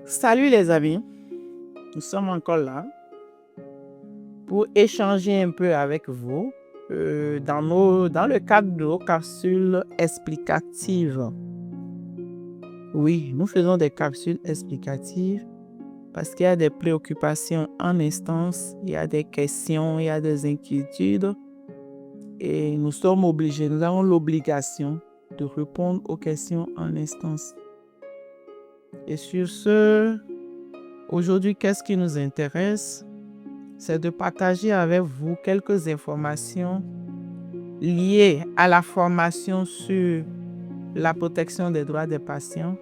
Salut les amis, nous sommes encore là pour échanger un peu avec vous dans le cadre de nos capsules explicatives. Oui, nous faisons des capsules explicatives parce qu'il y a des préoccupations en instance, il y a des questions, il y a des inquiétudes et nous sommes obligés, nous avons l'obligation de répondre aux questions en instance. Et sur ce, aujourd'hui, qu'est-ce qui nous intéresse? C'est de partager avec vous quelques informations liées à la formation sur la protection des droits des patients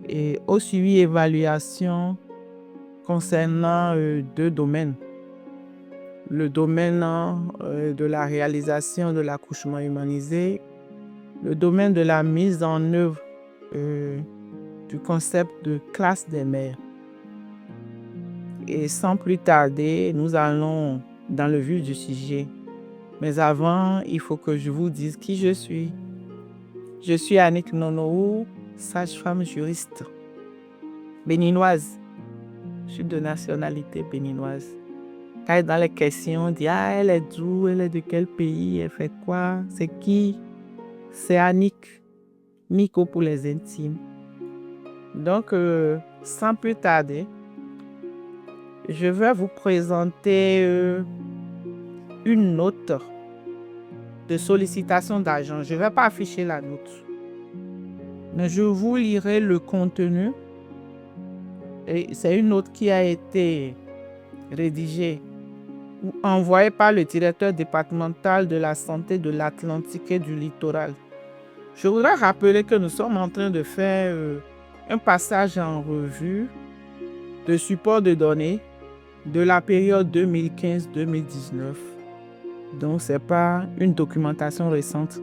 et au suivi et évaluation concernant deux domaines. Le domaine de la réalisation de l'accouchement humanisé, le domaine de la mise en œuvre du concept de classe des mères. Et sans plus tarder, nous allons dans le vif du sujet. Mais avant, il faut que je vous dise qui je suis. Je suis Annick Nonoou, sage-femme juriste, béninoise. Je suis de nationalité béninoise. Quand dans les questions, on dit « Ah, elle est d'où? Elle est de quel pays? Elle fait quoi? C'est qui ?» C'est Annick. Nico pour les intimes. Donc, sans plus tarder, je vais vous présenter une note de sollicitation d'argent. Je ne vais pas afficher la note, mais je vous lirai le contenu. Et c'est une note qui a été rédigée ou envoyée par le directeur départemental de la santé de l'Atlantique et du littoral. Je voudrais rappeler que nous sommes en train de faire un passage en revue de support de données de la période 2015-2019. Donc, ce n'est pas une documentation récente,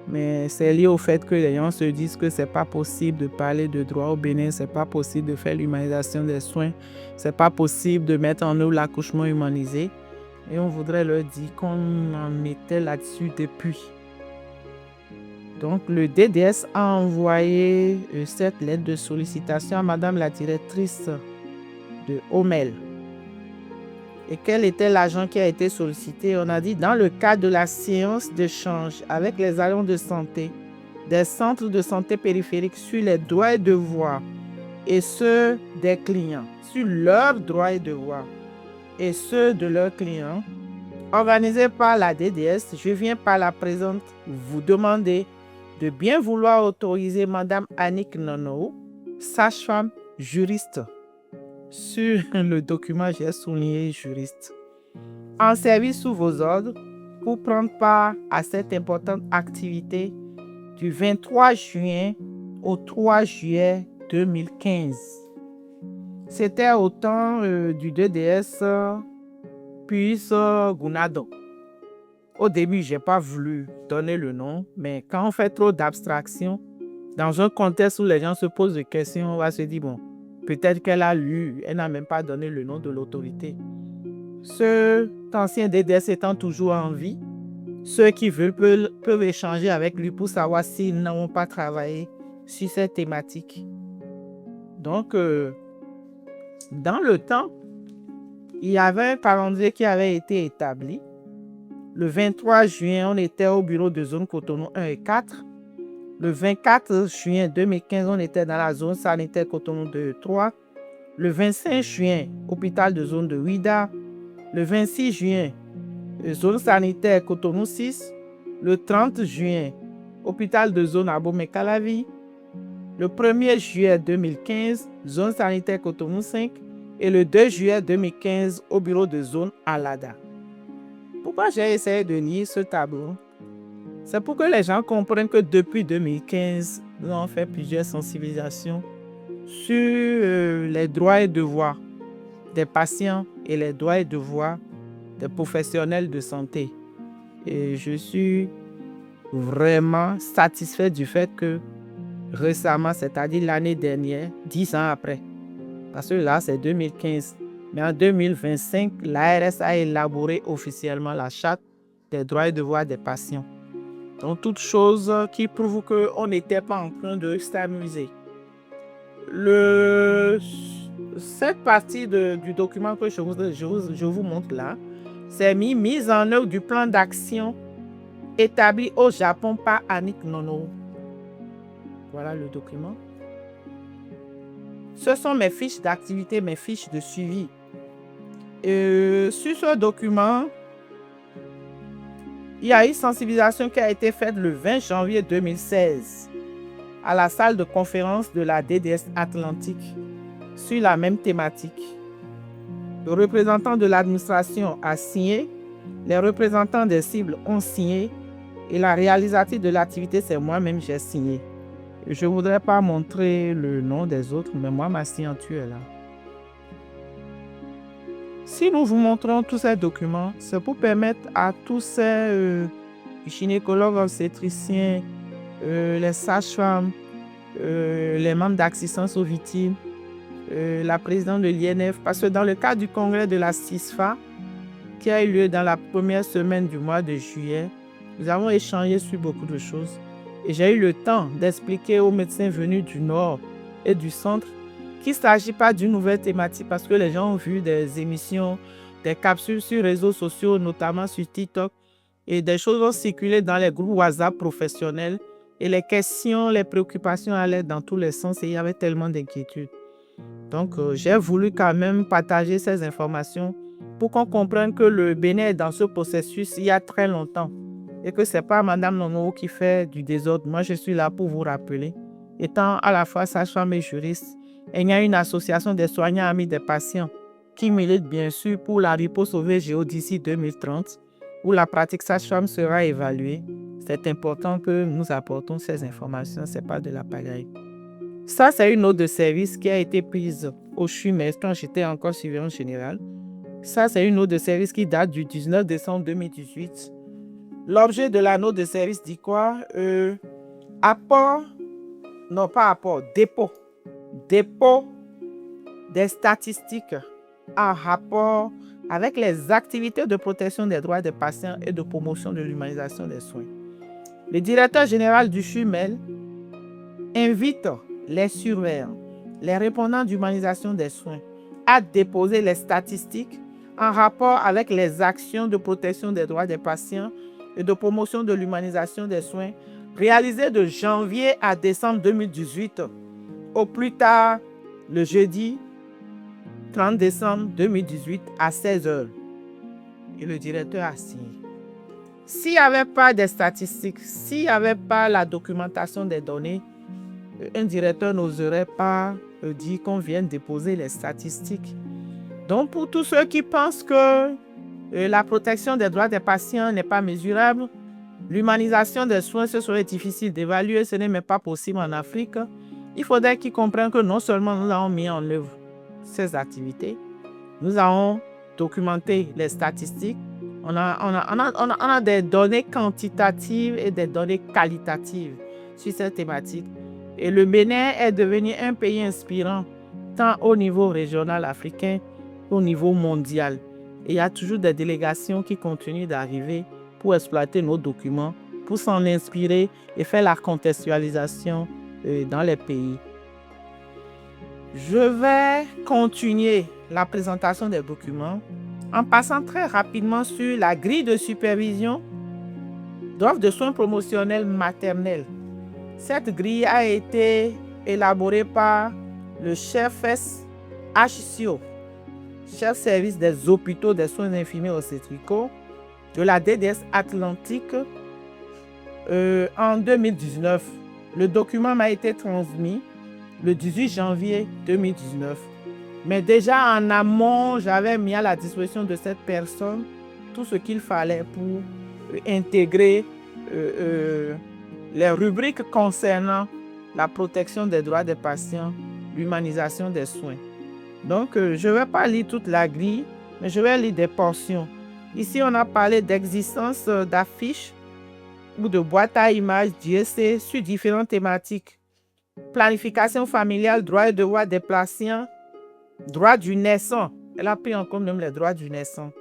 mais c'est lié au fait que les gens se disent que ce n'est pas possible de parler de droit au Bénin, ce n'est pas possible de faire l'humanisation des soins, ce n'est pas possible de mettre en œuvre l'accouchement humanisé. Et on voudrait leur dire qu'on en était là-dessus depuis. Donc, le DDS a envoyé cette lettre de sollicitation à Madame la directrice de OMEL. Et quel était l'agent qui a été sollicité? On a dit dans le cadre de la séance d'échange avec les agents de santé des centres de santé périphériques sur les droits et devoirs et ceux des clients, sur leurs droits et devoirs et ceux de leurs clients, organisés par la DDS, je viens par la présente vous demander de bien vouloir autoriser Madame Annick Nonoou, sage-femme juriste. Sur le document, j'ai souligné juriste. En service sous vos ordres pour prendre part à cette importante activité du 23 juin au 3 juillet 2015. C'était au temps du DDS puis Gunado. Au début, je n'ai pas voulu donner le nom, mais quand on fait trop d'abstraction, dans un contexte où les gens se posent des questions, on va se dire, bon, peut-être qu'elle a lu, elle n'a même pas donné le nom de l'autorité. Cet ancien DDS étant toujours en vie, ceux qui veulent peuvent échanger avec lui pour savoir s'ils n'ont pas travaillé sur cette thématique. Donc, dans le temps, il y avait un calendrier qui avait été établi. Le 23 juin, on était au bureau de zone Cotonou 1 et 4. Le 24 juin 2015, on était dans la zone sanitaire Cotonou 2 et 3. Le 25 juin, hôpital de zone de Ouida. Le 26 juin, zone sanitaire Cotonou 6. Le 30 juin, hôpital de zone Abomey-Calavi. Le 1er juillet 2015, zone sanitaire Cotonou 5. Et le 2 juillet 2015, au bureau de zone Alada. Pourquoi j'ai essayé de lire ce tableau? C'est pour que les gens comprennent que depuis 2015, nous avons fait plusieurs sensibilisations sur les droits et devoirs des patients et les droits et devoirs des professionnels de santé. Et je suis vraiment satisfait du fait que récemment, c'est-à-dire l'année dernière, 10 ans après, parce que là c'est 2015, mais en 2025, l'ARS a élaboré officiellement la charte des droits et devoirs des patients. Donc, toute chose qui prouve qu'on n'était pas en train de s'amuser. cette partie du document que je vous montre là, c'est mise en œuvre du plan d'action établi au Japon par Annick Nono. Voilà le document. Ce sont mes fiches d'activité, mes fiches de suivi. Sur ce document, il y a une sensibilisation qui a été faite le 20 janvier 2016 à la salle de conférence de la DDS Atlantique sur la même thématique. Le représentant de l'administration a signé, les représentants des cibles ont signé et la réalisatrice de l'activité, c'est moi-même, j'ai signé. Je ne voudrais pas montrer le nom des autres, mais moi, ma signature est là. Si nous vous montrons tous ces documents, c'est pour permettre à tous ces gynécologues, obstétriciens, les sages-femmes, les membres d'assistance aux victimes, la présidente de l'INF, parce que dans le cadre du congrès de la CISFA, qui a eu lieu dans la première semaine du mois de juillet, nous avons échangé sur beaucoup de choses. Et j'ai eu le temps d'expliquer aux médecins venus du Nord et du Centre qu'il ne s'agit pas d'une nouvelle thématique parce que les gens ont vu des émissions, des capsules sur les réseaux sociaux, notamment sur TikTok, et des choses ont circulé dans les groupes WhatsApp professionnels et les questions, les préoccupations allaient dans tous les sens et il y avait tellement d'inquiétudes. Donc, j'ai voulu quand même partager ces informations pour qu'on comprenne que le Bénin est dans ce processus il y a très longtemps et que ce n'est pas Madame Nono qui fait du désordre. Moi, je suis là pour vous rappeler. Étant à la fois sage-femme et juriste, il y a une association des soignants amis des patients qui milite bien sûr pour la riposte au VGO d'ici 2030, où la pratique sage-femme sera évaluée. C'est important que nous apportons ces informations, ce n'est pas de la pagaille. Ça, c'est une note de service qui a été prise au CHUMES quand j'étais encore surveillante générale. Ça, c'est une note de service qui date du 19 décembre 2018. L'objet de la note de service dit quoi? Dépôt des statistiques en rapport avec les activités de protection des droits des patients et de promotion de l'humanisation des soins. Le directeur général du CHUMEL invite les surveillants, les répondants d'humanisation des soins à déposer les statistiques en rapport avec les actions de protection des droits des patients et de promotion de l'humanisation des soins réalisées de janvier à décembre 2018, au plus tard le jeudi 30 décembre 2018 à 16h. Et le directeur a signé. S'il n'y avait pas de statistiques, s'il n'y avait pas la documentation des données, un directeur n'oserait pas dire qu'on vient déposer les statistiques. Donc, pour tous ceux qui pensent que la protection des droits des patients n'est pas mesurable, l'humanisation des soins, ce serait difficile d'évaluer, ce n'est même pas possible en Afrique, il faudrait qu'ils comprennent que non seulement nous avons mis en œuvre ces activités, nous avons documenté les statistiques, on a des données quantitatives et des données qualitatives sur cette thématique. Et le Bénin est devenu un pays inspirant, tant au niveau régional africain qu'au niveau mondial. Et il y a toujours des délégations qui continuent d'arriver pour exploiter nos documents, pour s'en inspirer et faire la contextualisation dans les pays. Je vais continuer la présentation des documents en passant très rapidement sur la grille de supervision d'offres de soins promotionnels maternels. Cette grille a été élaborée par le chef HCO, chef service des hôpitaux des soins infirmiers obstétricaux de la DDS Atlantique en 2019. Le document m'a été transmis le 18 janvier 2019. Mais déjà en amont, j'avais mis à la disposition de cette personne tout ce qu'il fallait pour intégrer les rubriques concernant la protection des droits des patients, l'humanisation des soins. Donc, je ne vais pas lire toute la grille, mais je vais lire des portions. Ici, on a parlé d'existence d'affiches ou de boîtes à images DSC sur différentes thématiques. Planification familiale, droits et devoirs des patients, droits du naissant. Elle a pris en compte même les droits du naissant.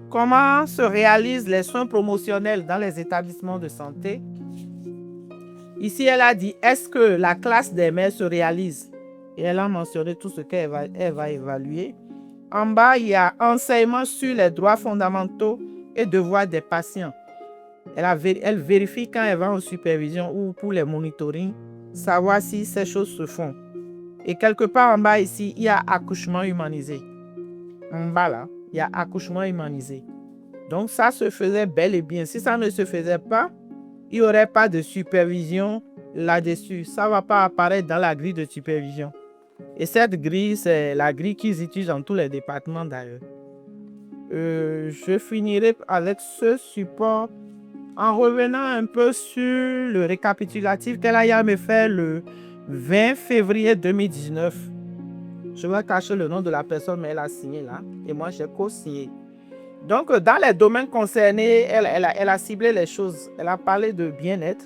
Comment se réalisent les soins promotionnels dans les établissements de santé? Ici, elle a dit, est-ce que la classe des mères se réalise? et elle a mentionné tout ce elle va évaluer. En bas, il y a enseignement sur les droits fondamentaux et devoirs des patients. Elle vérifie quand elle va en supervision ou pour les monitoring, savoir si ces choses se font. Et quelque part en bas ici, il y a accouchement humanisé. En bas là, il y a accouchement humanisé. Donc ça se faisait bel et bien. Si ça ne se faisait pas, il n'y aurait pas de supervision là-dessus. Ça ne va pas apparaître dans la grille de supervision. Et cette grille, c'est la grille qu'ils utilisent dans tous les départements d'ailleurs. Je finirai avec ce support en revenant un peu sur le récapitulatif qu'elle a me fait le 20 février 2019. Je vais cacher le nom de la personne, mais elle a signé là. Et moi, j'ai co-signé. Donc, dans les domaines concernés, elle a ciblé les choses. Elle a parlé de bien-être.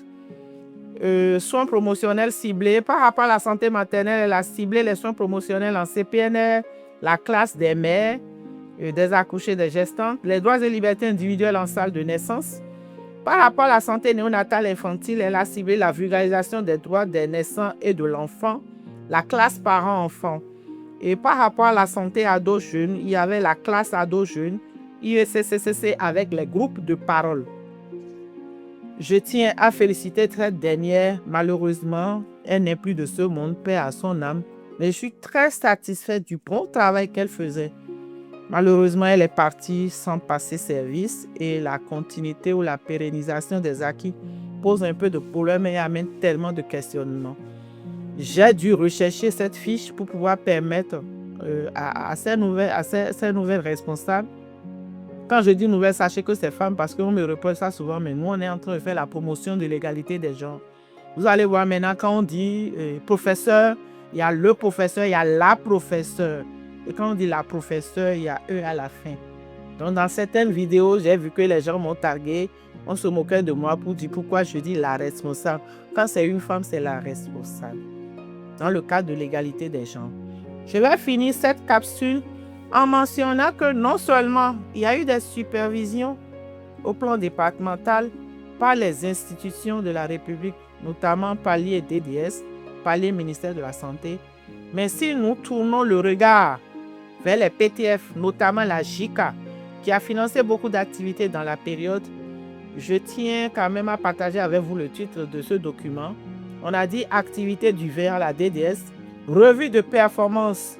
Soins promotionnels ciblés. Par rapport à la santé maternelle, elle a ciblé les soins promotionnels en CPNR, la classe des mères, des accouchées, des gestantes, les droits et libertés individuelles en salle de naissance. Par rapport à la santé néonatale infantile, elle a ciblé la vulgarisation des droits des naissants et de l'enfant, la classe parents-enfants. Et par rapport à la santé ado-jeune, il y avait la classe ado-jeune, IECCCC avec les groupes de parole. Je tiens à féliciter cette dernière. Malheureusement, elle n'est plus de ce monde, paix à son âme. Mais je suis très satisfaite du bon travail qu'elle faisait. Malheureusement, elle est partie sans passer service et la continuité ou la pérennisation des acquis pose un peu de problème et amène tellement de questionnements. J'ai dû rechercher cette fiche pour pouvoir permettre à ces nouvelles responsables. Quand je dis nouvelles, sachez que c'est femmes parce qu'on me reproche ça souvent, mais nous, on est en train de faire la promotion de l'égalité des genres. Vous allez voir maintenant, quand on dit professeur, il y a le professeur, il y a la professeure. Et quand on dit la professeure, il y a eux à la fin. Donc, dans certaines vidéos, j'ai vu que les gens m'ont tagué. On se moquait de moi pour dire pourquoi je dis la responsable. Quand c'est une femme, c'est la responsable. Dans le cadre de l'égalité des genres. Je vais finir cette capsule en mentionnant que non seulement il y a eu des supervisions au plan départemental par les institutions de la République, notamment par l'IEDDS, par le ministère de la Santé, mais si nous tournons le regard vers les PTF, notamment la JICA, qui a financé beaucoup d'activités dans la période, je tiens quand même à partager avec vous le titre de ce document. On a dit activité du verre, la DDS, revue de performance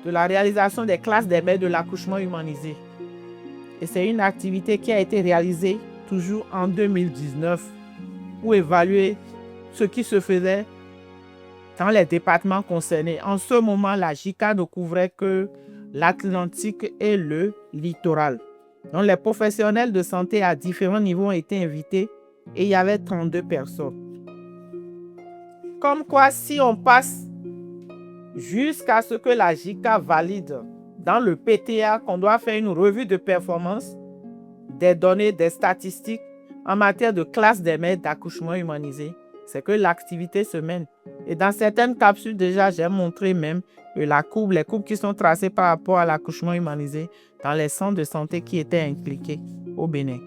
de la réalisation des classes des mères de l'accouchement humanisé. Et c'est une activité qui a été réalisée toujours en 2019 pour évaluer ce qui se faisait dans les départements concernés. En ce moment, la JICA ne couvrait que l'Atlantique et le littoral. Donc, les professionnels de santé à différents niveaux ont été invités et il y avait 32 personnes. Comme quoi, si on passe jusqu'à ce que la JICA valide dans le PTA qu'on doit faire une revue de performance des données, des statistiques en matière de classe des mères d'accouchement humanisé, c'est que l'activité se mène. Et dans certaines capsules, déjà, j'ai montré même que les courbes qui sont tracées par rapport à l'accouchement humanisé dans les centres de santé qui étaient impliqués au Bénin.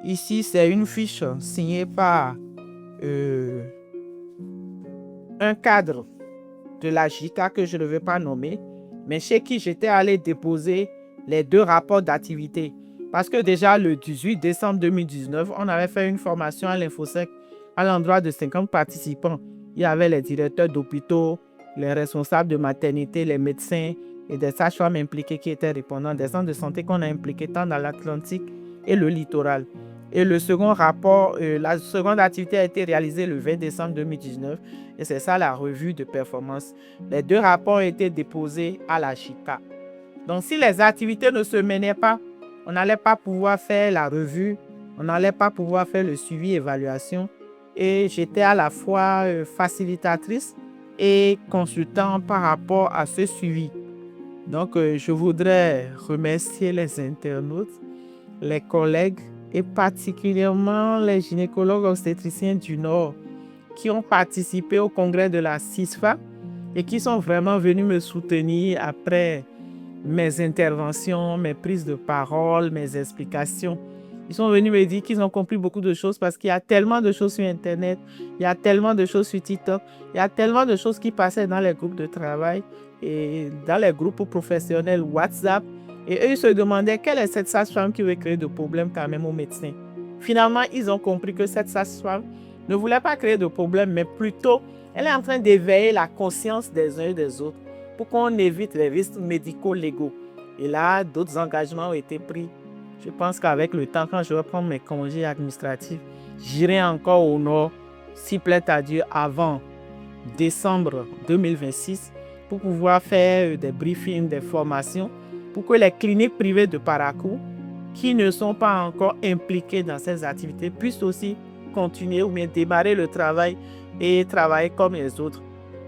Ici, c'est une fiche signée par un cadre de la JICA que je ne vais pas nommer, mais chez qui j'étais allé déposer les 2 rapports d'activité. Parce que déjà, le 18 décembre 2019, on avait fait une formation à l'Infosec à l'endroit de 50 participants. Il y avait les directeurs d'hôpitaux, les responsables de maternité, les médecins et des sages-femmes impliquées qui étaient répondants des centres de santé qu'on a impliqués tant dans l'Atlantique et le littoral. Et le second rapport, la seconde activité a été réalisée le 20 décembre 2019 et c'est ça la revue de performance. Les 2 rapports ont été déposés à la JICA. Donc si les activités ne se menaient pas, on n'allait pas pouvoir faire la revue, on n'allait pas pouvoir faire le suivi évaluation. Et j'étais à la fois facilitatrice et consultant par rapport à ce suivi. Donc, je voudrais remercier les internautes, les collègues et particulièrement les gynécologues obstétriciens du Nord qui ont participé au congrès de la CISFA et qui sont vraiment venus me soutenir après mes interventions, mes prises de parole, mes explications. Ils sont venus me dire qu'ils ont compris beaucoup de choses parce qu'il y a tellement de choses sur Internet, il y a tellement de choses sur TikTok, il y a tellement de choses qui passaient dans les groupes de travail et dans les groupes professionnels WhatsApp. Et eux, ils se demandaient quelle est cette sage-femme qui veut créer de problèmes quand même aux médecins. Finalement, ils ont compris que cette sage-femme ne voulait pas créer de problèmes, mais plutôt, elle est en train d'éveiller la conscience des uns et des autres pour qu'on évite les risques médico-légaux. Et là, d'autres engagements ont été pris. Je pense qu'avec le temps, quand je vais prendre mes congés administratifs, j'irai encore au nord, s'il plaît à Dieu, avant décembre 2026 pour pouvoir faire des briefings, des formations, pour que les cliniques privées de Parakou, qui ne sont pas encore impliquées dans ces activités, puissent aussi continuer ou bien démarrer le travail et travailler comme les autres.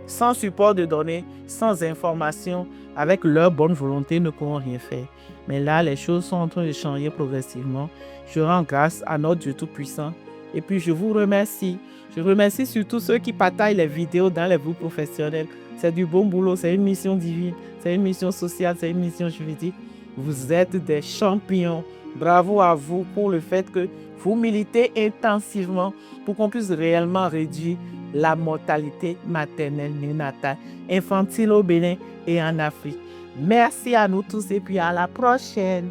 Sans support de données, sans information, avec leur bonne volonté, ne pourront rien faire. Mais là, les choses sont en train de changer progressivement. Je rends grâce à notre Dieu Tout-Puissant. Et puis, je vous remercie. Je remercie surtout ceux qui partagent les vidéos dans les groupes professionnels. C'est du bon boulot, c'est une mission divine, c'est une mission sociale, c'est une mission juridique. Vous êtes des champions. Bravo à vous pour le fait que vous militez intensivement pour qu'on puisse réellement réduire la mortalité maternelle, néonatale, infantile au Bénin et en Afrique. Merci à nous tous et puis à la prochaine.